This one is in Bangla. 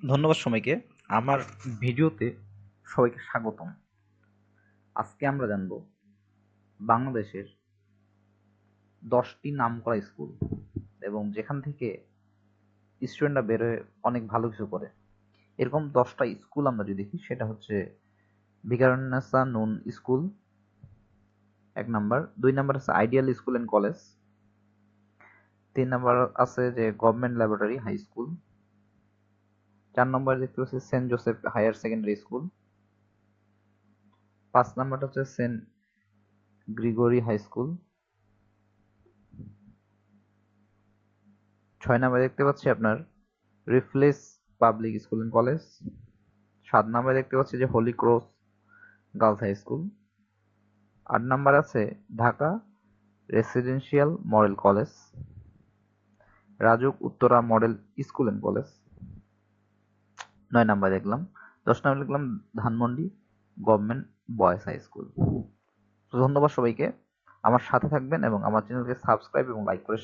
ধন্যবাদ সবাইকে। আমার ভিডিওতে সবাইকে স্বাগতম। আজকে আমরা জানব বাংলাদেশের 10টি নামকরা স্কুল এবং যেখান থেকে স্টুডেন্টরা বের হয়ে অনেক ভালো কিছু করে। এরকম 10টা স্কুল আমরা যদি দেখি, সেটা হচ্ছে ভিকারুন্নেসা নূন স্কুল 1 নাম্বার, 2 নাম্বার আছে ideal school and college, 3 number আছে যে গভর্নমেন্ট ল্যাবরেটরি হাই স্কুল, 4 নম্বরে দেখতে পাচ্ছি Saint Joseph Higher Secondary School, 5 নাম্বারটা হচ্ছে সেন্ট গ্রিগরি হাই স্কুল, 6 নাম্বারে দেখতে পাচ্ছি আপনার Rifles Public School and College, 7 নাম্বারে দেখতে পাচ্ছি যে Holy Cross Girls High School, 8 number আছে Dhaka Residential Model College, Rajuk Uttara Model School and College, 9 number দেখলাম, 10 নাম্বার লিখলাম Dhanmondi Government Boys High School. ধন্যবাদ সবাইকে। আমার সাথে থাকবেন এবং আমার চ্যানেলকে সাবস্ক্রাইব এবং লাইক করে